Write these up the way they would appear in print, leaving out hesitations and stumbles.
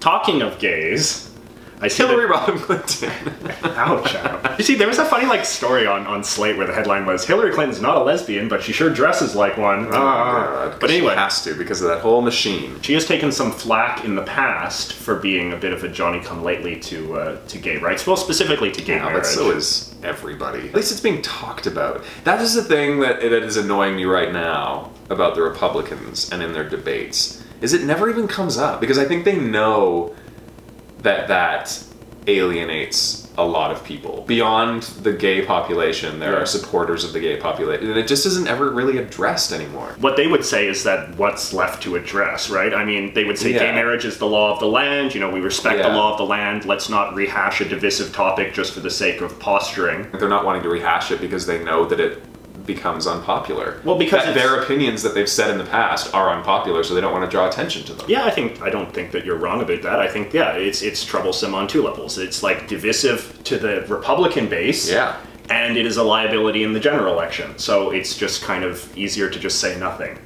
Talking of gays, I see Hillary Rodham Clinton. Ouch. You see, there was a funny story on Slate where the headline was, Hillary Clinton's not a lesbian, but she sure dresses like one. But anyway. She has to, because of that whole machine. She has taken some flack in the past for being a bit of a Johnny-come-lately to gay rights. Well, specifically to gay marriage. But so is everybody. At least it's being talked about. That is the thing that is annoying me right now about the Republicans and in their debates, is it never even comes up. Because I think they know that alienates a lot of people. Beyond the gay population, there are supporters of the gay population, and it just isn't ever really addressed anymore. What they would say is that what's left to address, right? I mean, they would say gay marriage is the law of the land, we respect the law of the land, let's not rehash a divisive topic just for the sake of posturing. They're not wanting to rehash it because they know that it becomes unpopular. Well, because their opinions that they've said in the past are unpopular, so they don't want to draw attention to them. Yeah, I don't think that you're wrong about that. I think, it's troublesome on two levels. It's like divisive to the Republican base. Yeah. And it is a liability in the general election. So it's just kind of easier to just say nothing.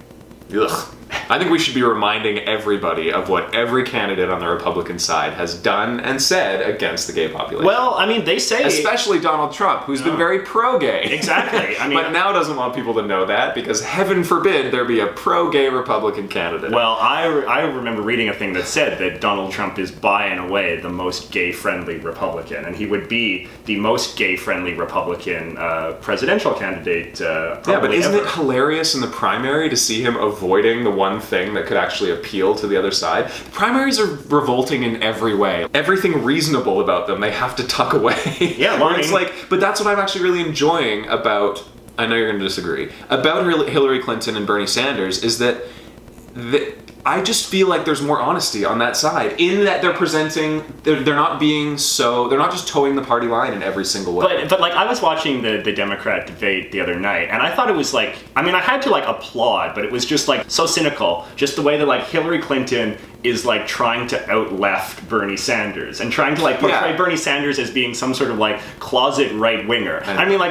Ugh. I think we should be reminding everybody of what every candidate on the Republican side has done and said against the gay population. Well, I mean, they say... Especially Donald Trump, who's been very pro-gay. Exactly. I mean, but now doesn't want people to know that, because heaven forbid there be a pro-gay Republican candidate. Well, I remember reading a thing that said that Donald Trump is by and away the most gay-friendly Republican, and he would be the most gay-friendly Republican presidential candidate but isn't it hilarious in the primary to see him avoiding the one thing that could actually appeal to the other side? Primaries are revolting in every way. Everything reasonable about them, they have to tuck away. Yeah, well, it's but that's what I'm actually really enjoying about, I know you're going to disagree, about Hillary Clinton and Bernie Sanders, is that I just feel like there's more honesty on that side, in that they're presenting, they're not just towing the party line in every single way. But I was watching the Democrat debate the other night, and I thought it was I had to applaud, but it was just so cynical, just the way that Hillary Clinton is trying to out-left Bernie Sanders, and trying to portray Bernie Sanders as being some sort of closet right-winger.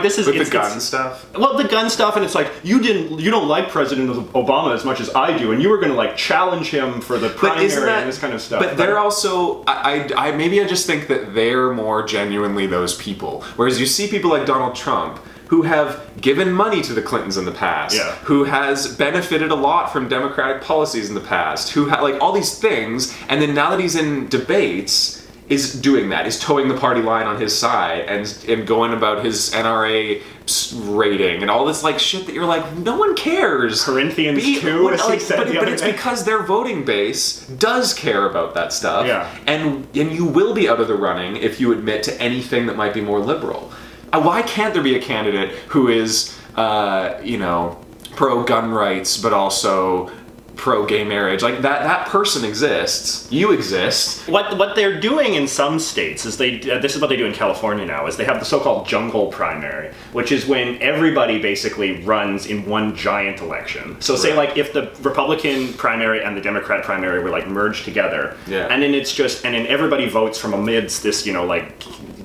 This is... With the gun stuff? Well, the gun stuff, and it's you don't like President Obama as much as I do, and you were going to challenge him for the primary and this kind of stuff. But they're also... I just think that they're more genuinely those people. Whereas you see people like Donald Trump, who have given money to the Clintons in the past, who has benefited a lot from Democratic policies in the past, who all these things, and then now that he's in debates, is doing that, is towing the party line on his side, and going about his NRA rating, and all this shit that you're no one cares. Corinthians 2, as he said but it's because their voting base does care about that stuff, and you will be out of the running if you admit to anything that might be more liberal. Why can't there be a candidate who is, pro-gun rights, but also pro-gay marriage? That person exists. You exist. What they're doing in some states is this is what they do in California now, is they have the so-called jungle primary, which is when everybody basically runs in one giant election. So say if the Republican primary and the Democrat primary were merged together, and then everybody votes from amidst this,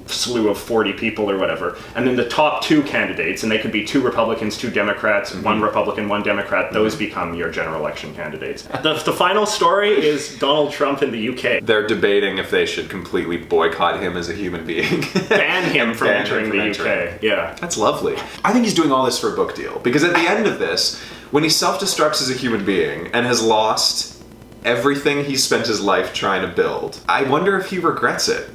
slew of 40 people or whatever, and then the top two candidates, and they could be two Republicans, two Democrats, one Republican, one Democrat, those become your general election candidates. The final story is Donald Trump in the UK. They're debating if they should completely boycott him as a human being. Ban him from entering the UK. Yeah. That's lovely. I think he's doing all this for a book deal, because at the end of this, when he self-destructs as a human being and has lost everything he spent his life trying to build, I wonder if he regrets it.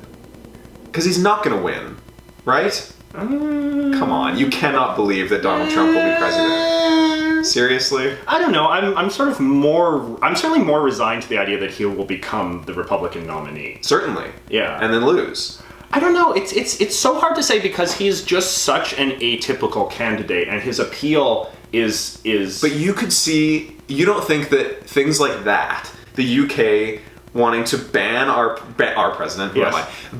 Because he's not going to win, right? Come on, you cannot believe that Donald Trump will be president. Seriously? I don't know. I'm certainly more resigned to the idea that he will become the Republican nominee. Certainly. Yeah. And then lose. I don't know. It's so hard to say, because he's just such an atypical candidate, and his appeal is. But you could see. You don't think that things like that, the UK wanting to ban our president,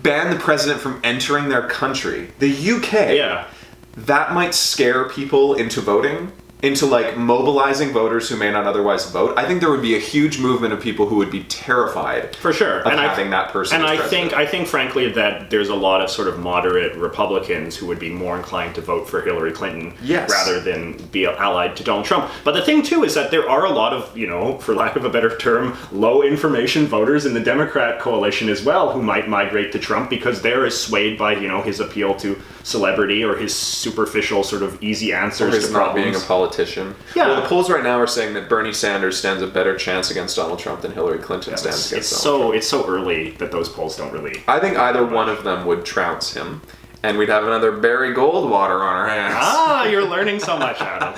ban the president from entering their country, the UK, that might scare people into voting into like mobilizing voters who may not otherwise vote, I think there would be a huge movement of people who would be terrified for sure of having that person. And as I president. think frankly that there's a lot of sort of moderate Republicans who would be more inclined to vote for Hillary Clinton rather than be allied to Donald Trump. But the thing too is that there are a lot of, you know, for lack of a better term, low information voters in the Democrat coalition as well who might migrate to Trump because they're as swayed by, you know, his appeal to celebrity or his superficial sort of easy answers to problems. Not being a politician. Yeah. Well, the polls right now are saying that Bernie Sanders stands a better chance against Donald Trump than Hillary Clinton stands against Donald Trump. It's so early that those polls don't really... I think either one of them would trounce him, and we'd have another Barry Goldwater on our hands. You're learning so much, Adam.